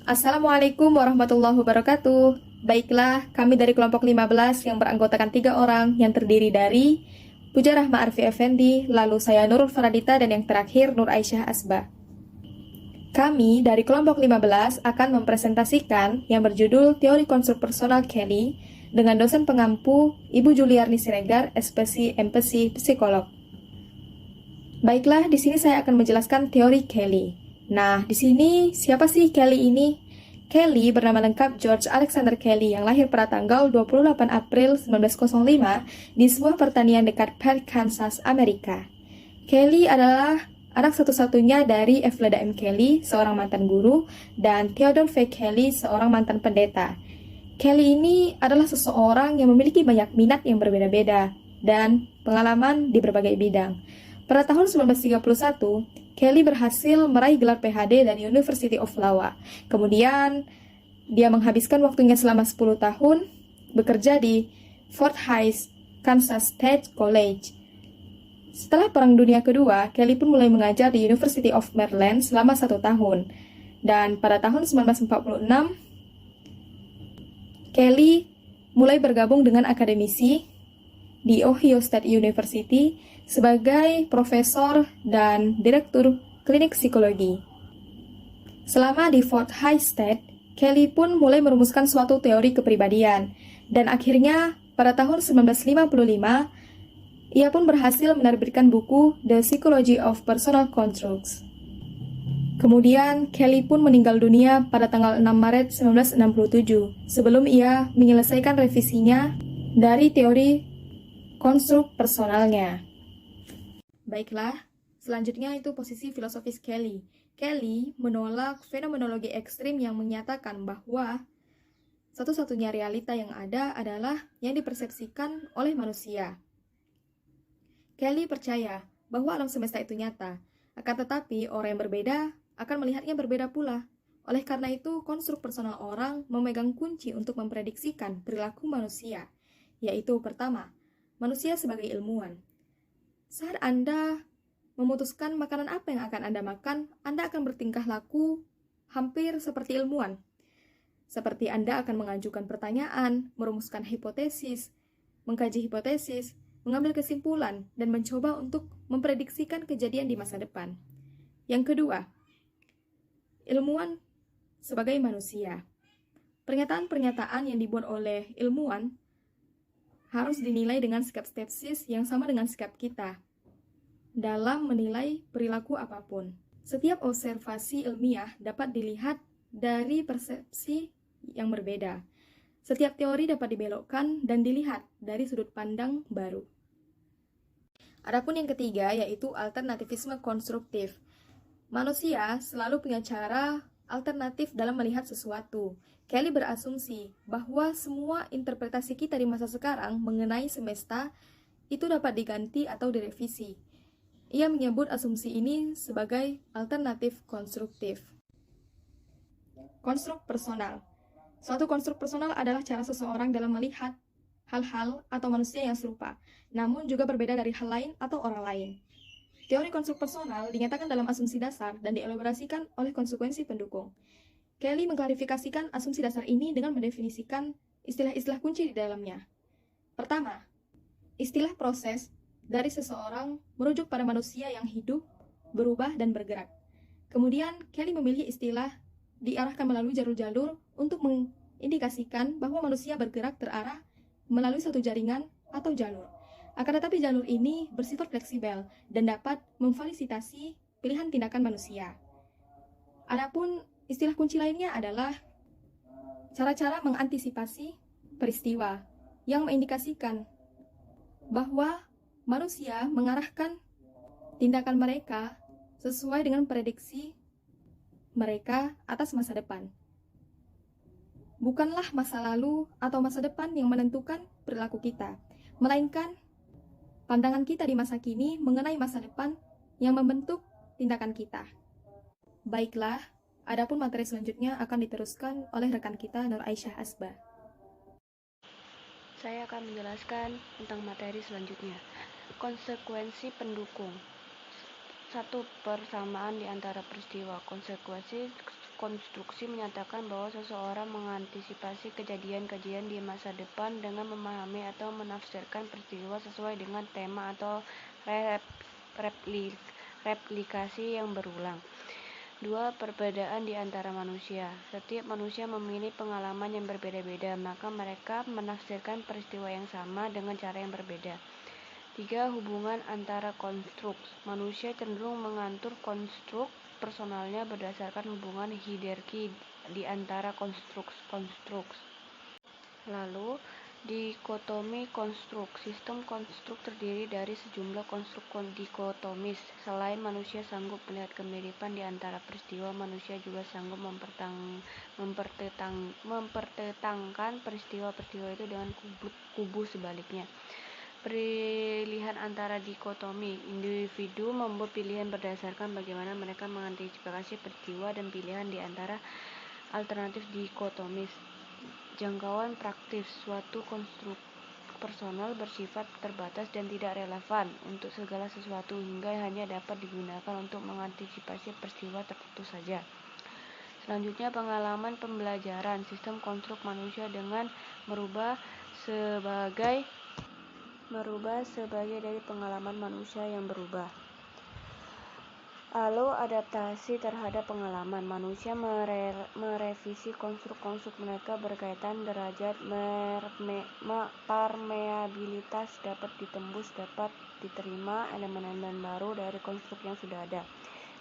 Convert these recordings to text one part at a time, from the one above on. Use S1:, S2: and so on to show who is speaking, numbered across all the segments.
S1: Assalamualaikum warahmatullahi wabarakatuh. Baiklah, kami dari kelompok 15 yang beranggotakan 3 orang yang terdiri dari Puja Rahma Arfi Effendi, lalu saya Nurul Faradita, dan yang terakhir Nur Aisyah Asba. Kami dari kelompok 15 akan mempresentasikan yang berjudul Teori Konstruk Personal Kelly dengan dosen pengampu Ibu Juliarni Siregar, SPC MPC Psikolog. Baiklah, di sini saya akan menjelaskan teori Kelly. Nah, di sini siapa sih Kelly ini? Kelly bernama lengkap George Alexander Kelly yang lahir pada tanggal 28 April 1905 di sebuah pertanian dekat Perth, Kansas, Amerika. Kelly adalah anak satu-satunya dari Eveleda M. Kelly, seorang mantan guru, dan Theodore V. Kelly, seorang mantan pendeta. Kelly ini adalah seseorang yang memiliki banyak minat yang berbeda-beda dan pengalaman di berbagai bidang. Pada tahun 1931, Kelly berhasil meraih gelar PhD dari University of Iowa. Kemudian, dia menghabiskan waktunya selama 10 tahun bekerja di Fort Hays, Kansas State College. Setelah Perang Dunia Kedua, Kelly pun mulai mengajar di University of Maryland selama 1 tahun. Dan pada tahun 1946, Kelly mulai bergabung dengan akademisi di Ohio State University sebagai profesor dan direktur klinik psikologi. Selama di Fort Hays State, Kelly pun mulai merumuskan suatu teori kepribadian, dan akhirnya pada tahun 1955, ia pun berhasil menerbitkan buku The Psychology of Personal Constructs. Kemudian, Kelly pun meninggal dunia pada tanggal 6 Maret 1967, sebelum ia menyelesaikan revisinya dari teori konstruk personalnya. Baiklah, selanjutnya itu posisi filosofis Kelly. Kelly menolak fenomenologi ekstrim yang menyatakan bahwa satu-satunya realita yang ada adalah yang dipersepsikan oleh manusia. Kelly percaya bahwa alam semesta itu nyata, akan tetapi orang yang berbeda akan melihatnya berbeda pula. Oleh karena itu, konstruk personal orang memegang kunci untuk memprediksikan perilaku manusia, yaitu pertama, manusia sebagai ilmuwan. Saat Anda memutuskan makanan apa yang akan Anda makan, Anda akan bertingkah laku hampir seperti ilmuwan. Seperti Anda akan mengajukan pertanyaan, merumuskan hipotesis, mengkaji hipotesis, mengambil kesimpulan, dan mencoba untuk memprediksikan kejadian di masa depan. Yang kedua, ilmuwan sebagai manusia. Pernyataan-pernyataan yang dibuat oleh ilmuwan harus dinilai dengan sikap skepsis yang sama dengan sikap kita dalam menilai perilaku apapun. Setiap observasi ilmiah dapat dilihat dari persepsi yang berbeda. Setiap teori dapat dibelokkan dan dilihat dari sudut pandang baru. Adapun yang ketiga yaitu alternativisme konstruktif. Manusia selalu punya cara alternatif dalam melihat sesuatu. Kelly berasumsi bahwa semua interpretasi kita di masa sekarang mengenai semesta itu dapat diganti atau direvisi. Ia menyebut asumsi ini sebagai alternatif konstruktif. Konstruk personal. Suatu konstruk personal adalah cara seseorang dalam melihat hal-hal atau manusia yang serupa, namun juga berbeda dari hal lain atau orang lain. Teori konstruk personal dinyatakan dalam asumsi dasar dan dielaborasikan oleh konsekuensi pendukung. Kelly mengklarifikasikan asumsi dasar ini dengan mendefinisikan istilah-istilah kunci di dalamnya. Pertama, istilah proses dari seseorang merujuk pada manusia yang hidup, berubah, dan bergerak. Kemudian, Kelly memilih istilah diarahkan melalui jalur-jalur untuk mengindikasikan bahwa manusia bergerak terarah melalui satu jaringan atau jalur. Akan tetapi jalur ini bersifat fleksibel dan dapat memfasilitasi pilihan tindakan manusia. Adapun istilah kunci lainnya adalah cara-cara mengantisipasi peristiwa yang mengindikasikan bahwa manusia mengarahkan tindakan mereka sesuai dengan prediksi mereka atas masa depan. Bukanlah masa lalu atau masa depan yang menentukan perilaku kita, melainkan pandangan kita di masa kini mengenai masa depan yang membentuk tindakan kita. Baiklah, adapun materi selanjutnya akan diteruskan oleh rekan kita Nur Aisyah Asba.
S2: Saya akan menjelaskan tentang materi selanjutnya. Konsekuensi pendukung. Satu persamaan di antara peristiwa. Konsekuensi konstruksi menyatakan bahwa seseorang mengantisipasi kejadian-kejadian di masa depan dengan memahami atau menafsirkan peristiwa sesuai dengan tema atau replikasi yang berulang. 2. Perbedaan di antara manusia. Setiap manusia memiliki pengalaman yang berbeda-beda, maka mereka menafsirkan peristiwa yang sama dengan cara yang berbeda. 3. Hubungan antara konstruk. Manusia cenderung mengatur konstruk personalnya berdasarkan hubungan hierarki di antara konstruk. Lalu, dikotomi konstruk. Sistem konstruk terdiri dari sejumlah konstruk dikotomis. Selain manusia sanggup melihat kemiripan di antara peristiwa, manusia juga sanggup mempertentangkan peristiwa-peristiwa itu dengan kubu sebaliknya. Pilihan antara dikotomi. Individu membuat pilihan berdasarkan bagaimana mereka mengantisipasi peristiwa dan pilihan di antara alternatif dikotomis. Jangkauan praktis. Suatu konstruk personal bersifat terbatas dan tidak relevan untuk segala sesuatu hingga hanya dapat digunakan untuk mengantisipasi peristiwa tertentu saja. Selanjutnya, pengalaman pembelajaran. Sistem konstruk manusia dengan merubah sebagai dari pengalaman manusia yang berubah. Lalu, adaptasi terhadap pengalaman. Manusia merevisi konstruk-konstruk mereka berkaitan derajat permeabilitas, dapat ditembus, dapat diterima elemen-elemen baru dari konstruk yang sudah ada.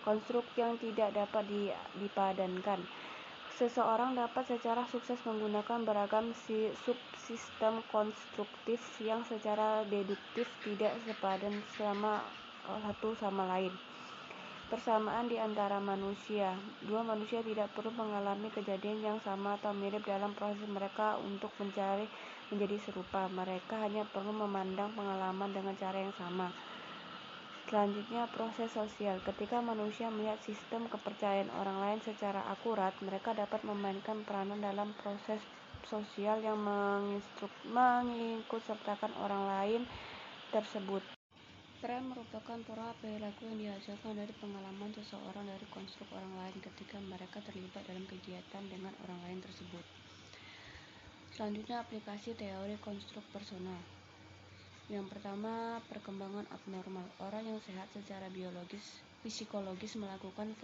S2: Konstruk yang tidak dapat dipadankan. Seseorang dapat secara sukses menggunakan beragam subsistem konstruktif yang secara deduktif tidak sepadan satu sama lain. Persamaan di antara manusia. 2 manusia tidak perlu mengalami kejadian yang sama atau mirip dalam proses mereka untuk menjadi serupa. Mereka hanya perlu memandang pengalaman dengan cara yang sama. Selanjutnya, proses sosial. Ketika manusia melihat sistem kepercayaan orang lain secara akurat, mereka dapat memainkan peranan dalam proses sosial yang mengikutsertakan orang lain tersebut. Peran merupakan pola perilaku yang dihasilkan dari pengalaman seseorang dari konstruk orang lain ketika mereka terlibat dalam kegiatan dengan orang lain tersebut. Selanjutnya, aplikasi teori konstruk personal. Yang pertama, perkembangan abnormal. Orang yang sehat secara biologis, psikologis melakukan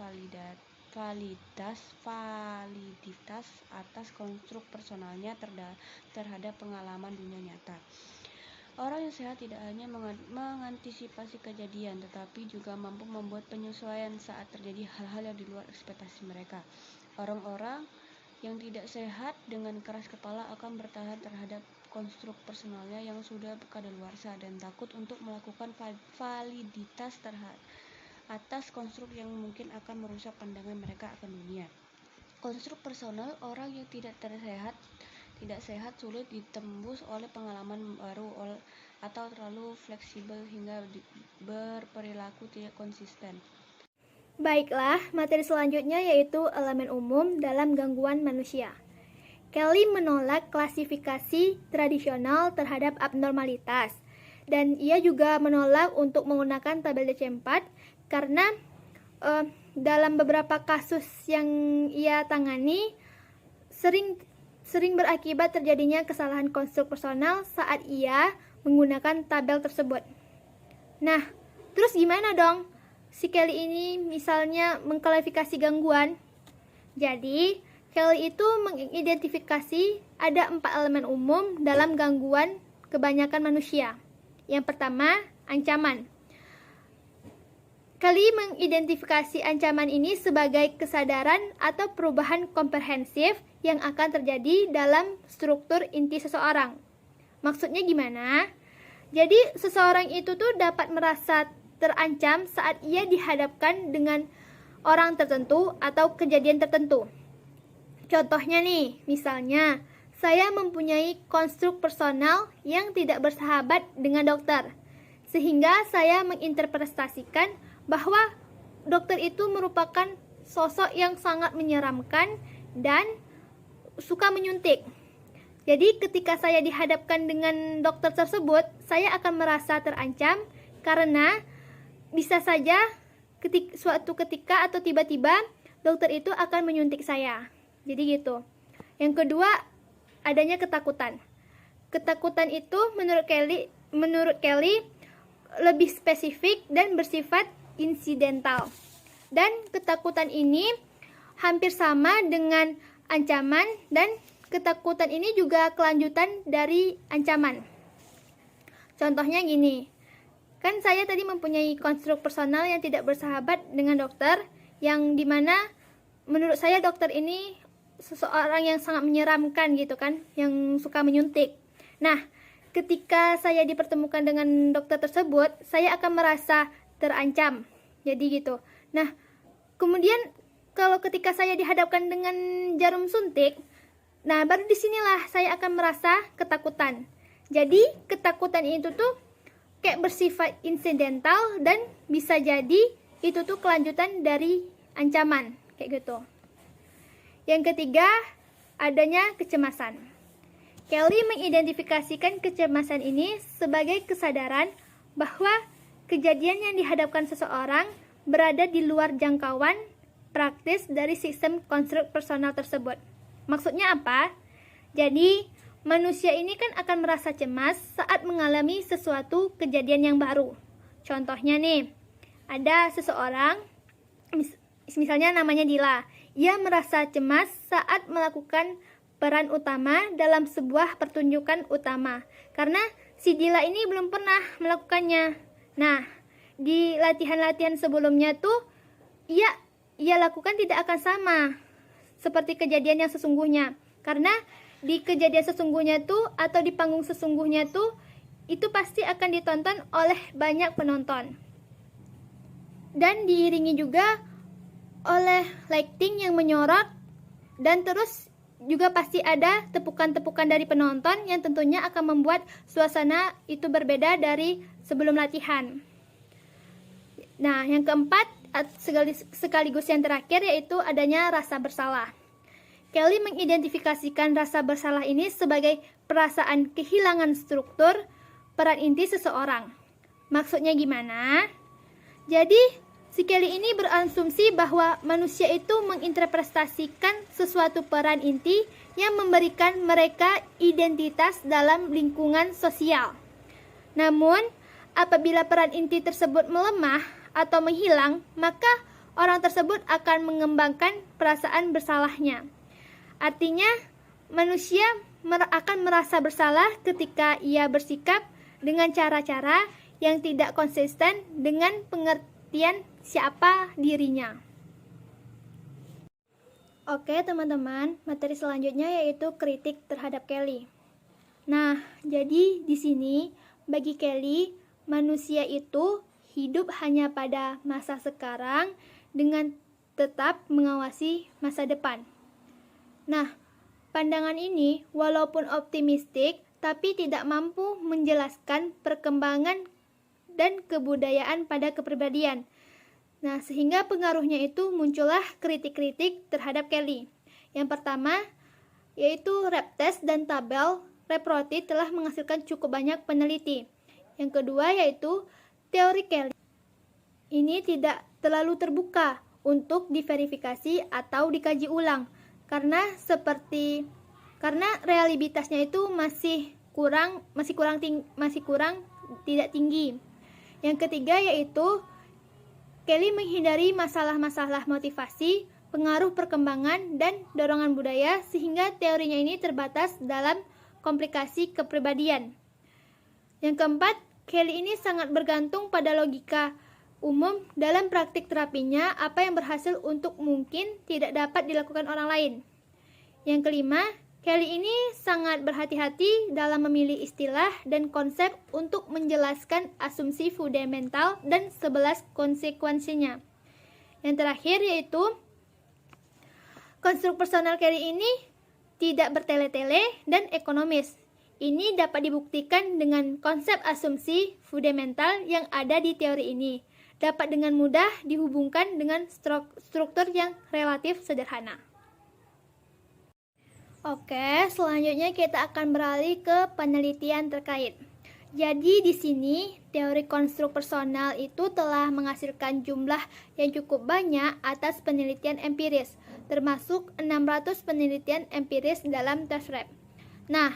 S2: validitas atas konstruk personalnya terhadap pengalaman dunia nyata. Orang yang sehat tidak hanya mengantisipasi kejadian, tetapi juga mampu membuat penyesuaian saat terjadi hal-hal yang di luar ekspektasi mereka. Orang-orang yang tidak sehat dengan keras kepala akan bertahan terhadap konstruk personalnya yang sudah kadaluarsa dan takut untuk melakukan validitas atas konstruk yang mungkin akan merusak pandangan mereka akan dunia. Konstruk personal orang yang tidak sehat sulit ditembus oleh pengalaman baru atau terlalu fleksibel hingga berperilaku tidak konsisten.
S3: Baiklah, materi selanjutnya yaitu elemen umum dalam gangguan manusia. Kelly menolak klasifikasi tradisional terhadap abnormalitas, dan ia juga menolak untuk menggunakan tabel DC4 karena dalam beberapa kasus yang ia tangani sering berakibat terjadinya kesalahan konstruk personal saat ia menggunakan tabel tersebut. Nah, terus gimana dong? Si Kelly ini misalnya mengklasifikasi gangguan. Jadi, Kelly itu mengidentifikasi ada 4 elemen umum dalam gangguan kebanyakan manusia. Yang pertama, ancaman. Kelly mengidentifikasi ancaman ini sebagai kesadaran atau perubahan komprehensif yang akan terjadi dalam struktur inti seseorang. Maksudnya gimana? Jadi, seseorang itu tuh dapat merasa terancam saat ia dihadapkan dengan orang tertentu atau kejadian tertentu. Contohnya nih, misalnya, saya mempunyai konstruk personal yang tidak bersahabat dengan dokter, sehingga saya menginterpretasikan bahwa dokter itu merupakan sosok yang sangat menyeramkan dan suka menyuntik. Jadi ketika saya dihadapkan dengan dokter tersebut, saya akan merasa terancam karena bisa saja suatu ketika atau tiba-tiba dokter itu akan menyuntik saya. Jadi gitu. Yang kedua, adanya ketakutan. Ketakutan itu menurut Kelly lebih spesifik dan bersifat insidental. Dan ketakutan ini hampir sama dengan ancaman, dan ketakutan ini juga kelanjutan dari ancaman. Contohnya gini, kan saya tadi mempunyai konstruk personal yang tidak bersahabat dengan dokter, yang dimana menurut saya dokter ini seseorang yang sangat menyeramkan gitu kan, yang suka menyuntik. Nah, ketika saya dipertemukan dengan dokter tersebut, saya akan merasa terancam. Jadi gitu. Nah, kemudian kalau ketika saya dihadapkan dengan jarum suntik, nah baru disinilah saya akan merasa ketakutan. Jadi ketakutan itu tuh kayak bersifat insidental dan bisa jadi itu tuh kelanjutan dari ancaman, kayak gitu. Yang ketiga, adanya kecemasan. Kelly mengidentifikasikan kecemasan ini sebagai kesadaran bahwa kejadian yang dihadapkan seseorang berada di luar jangkauan praktis dari sistem konstruk personal tersebut. Maksudnya apa? Jadi, manusia ini kan akan merasa cemas saat mengalami sesuatu kejadian yang baru. Contohnya nih, ada seseorang, misalnya namanya Dila. Ia merasa cemas saat melakukan peran utama dalam sebuah pertunjukan utama, karena si Dila ini belum pernah melakukannya. Nah, di latihan-latihan sebelumnya tuh, ia lakukan tidak akan sama seperti kejadian yang sesungguhnya. Karena di kejadian sesungguhnya tuh, atau di panggung sesungguhnya tuh, itu pasti akan ditonton oleh banyak penonton. Dan diiringi juga oleh lighting yang menyorot, dan terus juga pasti ada tepukan-tepukan dari penonton yang tentunya akan membuat suasana itu berbeda dari sebelum latihan. Nah, yang keempat sekaligus yang terakhir yaitu adanya rasa bersalah. Kelly mengidentifikasikan rasa bersalah ini sebagai perasaan kehilangan struktur peran inti seseorang. Maksudnya gimana? Jadi, si Kelly ini berasumsi bahwa manusia itu menginterpretasikan sesuatu peran inti yang memberikan mereka identitas dalam lingkungan sosial. Namun, apabila peran inti tersebut melemah atau menghilang, maka orang tersebut akan mengembangkan perasaan bersalahnya. Artinya, manusia akan merasa bersalah ketika ia bersikap dengan cara-cara yang tidak konsisten dengan pengertian siapa dirinya. Oke teman-teman, materi selanjutnya yaitu kritik terhadap Kelly. Nah, jadi di sini bagi Kelly, manusia itu hidup hanya pada masa sekarang dengan tetap mengawasi masa depan. Nah, pandangan ini walaupun optimistik, tapi tidak mampu menjelaskan perkembangan dan kebudayaan pada kepribadian. Nah, sehingga pengaruhnya itu muncullah kritik-kritik terhadap Kelly. Yang pertama, yaitu rap test dan tabel Reproti telah menghasilkan cukup banyak peneliti. Yang kedua, yaitu teori Kelly. Ini tidak terlalu terbuka untuk diverifikasi atau dikaji ulang, karena realitasnya itu masih kurang tidak tinggi. Yang ketiga yaitu Kelly menghindari masalah-masalah motivasi, pengaruh perkembangan, dan dorongan budaya, sehingga teorinya ini terbatas dalam komplikasi kepribadian. Yang keempat, Kelly ini sangat bergantung pada logika umum dalam praktik terapinya. Apa yang berhasil untuk mungkin tidak dapat dilakukan orang lain. Yang kelima, Kelly ini sangat berhati-hati dalam memilih istilah dan konsep untuk menjelaskan asumsi fundamental dan 11 konsekuensinya. Yang terakhir yaitu konstruk personal Kelly ini tidak bertele-tele dan ekonomis. Ini dapat dibuktikan dengan konsep asumsi fundamental yang ada di teori ini. Dapat dengan mudah dihubungkan dengan struktur yang relatif sederhana. Oke, selanjutnya kita akan beralih ke penelitian terkait. Jadi di sini teori konstruk personal itu telah menghasilkan jumlah yang cukup banyak atas penelitian empiris, termasuk 600 penelitian empiris dalam Tasrep. Nah,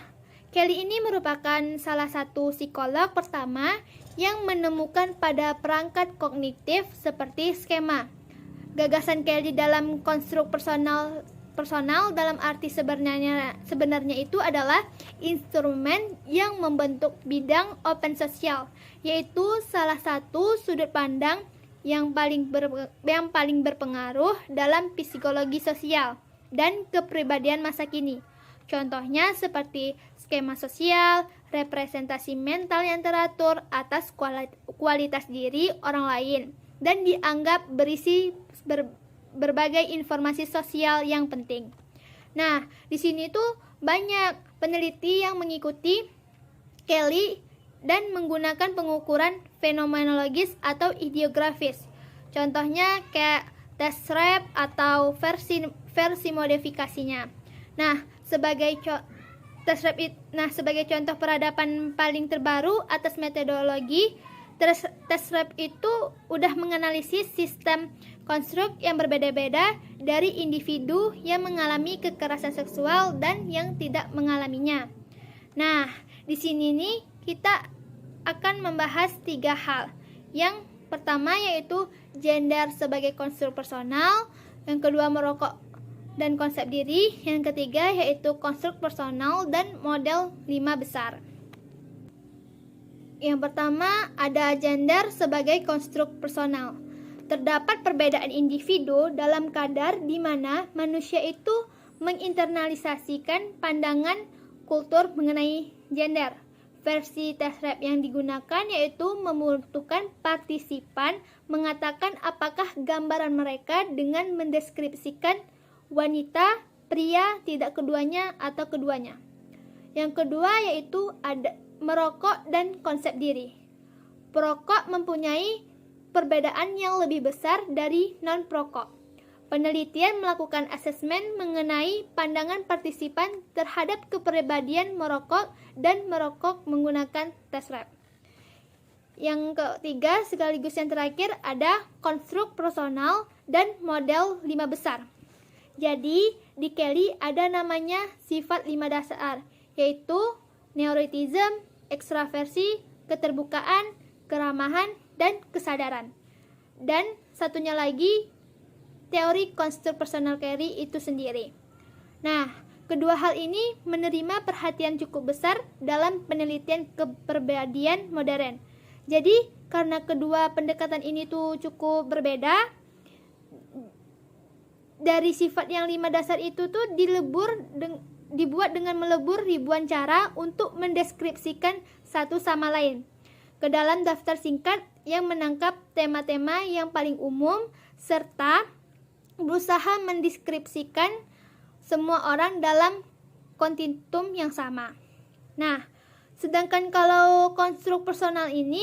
S3: Kelly ini merupakan salah satu psikolog pertama yang menemukan pada perangkat kognitif seperti skema. Gagasan Kelly dalam konstruk personal dalam arti sebenarnya itu adalah instrumen yang membentuk bidang open sosial, yaitu salah satu sudut pandang yang paling berpengaruh dalam psikologi sosial dan kepribadian masa kini. Contohnya seperti skema sosial, representasi mental yang teratur atas kualitas diri orang lain, dan dianggap berisi berbagai informasi sosial yang penting. Nah, di sini tuh banyak peneliti yang mengikuti Kelly dan menggunakan pengukuran fenomenologis atau ideografis. Contohnya kayak Tasrep atau versi modifikasinya. Nah, sebagai contoh peradaban paling terbaru atas metodologi Tasrep itu udah menganalisis sistem konstruk yang berbeda-beda dari individu yang mengalami kekerasan seksual dan yang tidak mengalaminya. Nah, di sini nih kita akan membahas 3 hal. Yang pertama yaitu gender sebagai konstruk personal, yang kedua merokok dan konsep diri, yang ketiga yaitu konstruk personal dan model 5 besar. Yang pertama ada gender sebagai konstruk personal. Terdapat perbedaan individu dalam kadar di mana manusia itu menginternalisasikan pandangan kultur mengenai gender. Versi Tasrep yang digunakan yaitu membutuhkan partisipan mengatakan apakah gambaran mereka dengan mendeskripsikan wanita, pria, tidak keduanya, atau keduanya. Yang kedua yaitu ada merokok dan konsep diri. Perokok mempunyai perbedaan yang lebih besar dari non-perokok. Penelitian melakukan asesmen mengenai pandangan partisipan terhadap kepribadian merokok dan merokok menggunakan Tasrep. Yang ketiga sekaligus yang terakhir ada konstruk personal dan model 5 besar. Jadi di Kelly ada namanya sifat 5 dasar, yaitu neuroticism, ekstraversi, keterbukaan, keramahan, dan kesadaran. Dan satunya lagi teori konstruk personal Kelly itu sendiri. Nah, kedua hal ini menerima perhatian cukup besar dalam penelitian kepribadian modern. Jadi, karena kedua pendekatan ini tuh cukup berbeda, dari sifat yang 5 dasar itu tuh dibuat dengan melebur ribuan cara untuk mendeskripsikan satu sama lain ke dalam daftar singkat yang menangkap tema-tema yang paling umum serta berusaha mendeskripsikan semua orang dalam kontinum yang sama. Nah, sedangkan kalau konstruk personal ini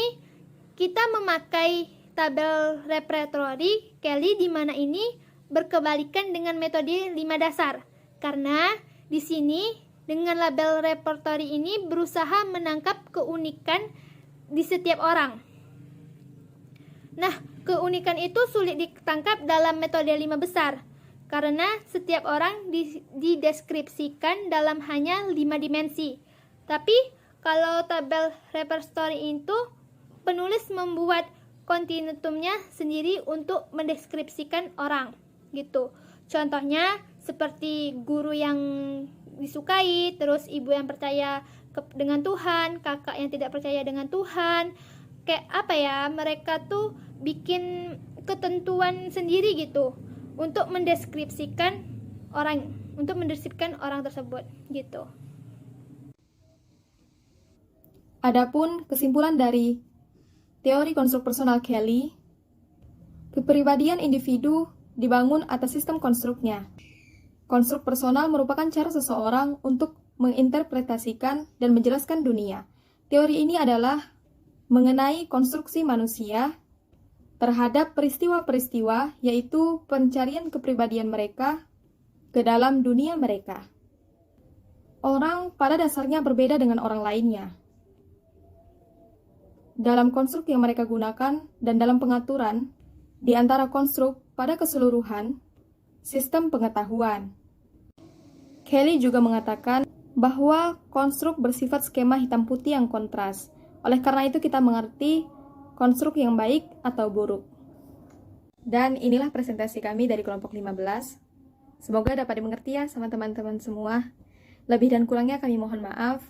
S3: kita memakai tabel repertori Kelly di mana ini berkebalikan dengan metode 5 dasar. Karena di sini dengan label repertori ini berusaha menangkap keunikan di setiap orang. Nah, keunikan itu sulit ditangkap dalam metode 5 besar karena setiap orang dideskripsikan dalam hanya 5 dimensi. Tapi kalau tabel repertori itu penulis membuat kontinumnya sendiri untuk mendeskripsikan orang gitu. Contohnya seperti guru yang disukai, terus ibu yang percaya dengan Tuhan, kakak yang tidak percaya dengan Tuhan. Kayak apa ya, mereka tuh bikin ketentuan sendiri gitu untuk mendeskripsikan orang tersebut gitu.
S1: Adapun kesimpulan dari teori konstruk personal Kelly, kepribadian individu dibangun atas sistem konstruknya. Konstruk personal merupakan cara seseorang untuk menginterpretasikan dan menjelaskan dunia. Teori ini adalah mengenai konstruksi manusia terhadap peristiwa-peristiwa, yaitu pencarian kepribadian mereka ke dalam dunia mereka. Orang pada dasarnya berbeda dengan orang lainnya. dalam konstruk yang mereka gunakan dan dalam pengaturan di antara konstruk pada keseluruhan sistem pengetahuan. Kelly juga mengatakan bahwa konstruk bersifat skema hitam putih yang kontras. Oleh karena itu kita mengerti konstruk yang baik atau buruk. Dan inilah presentasi kami dari kelompok 15. Semoga dapat dimengerti ya sama teman-teman semua. Lebih dan kurangnya kami mohon maaf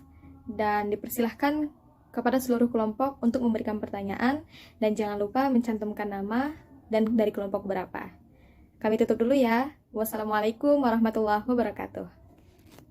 S1: dan dipersilahkan kepada seluruh kelompok untuk memberikan pertanyaan dan jangan lupa mencantumkan nama dan dari kelompok berapa. Kami tutup dulu ya. Wassalamualaikum warahmatullahi wabarakatuh.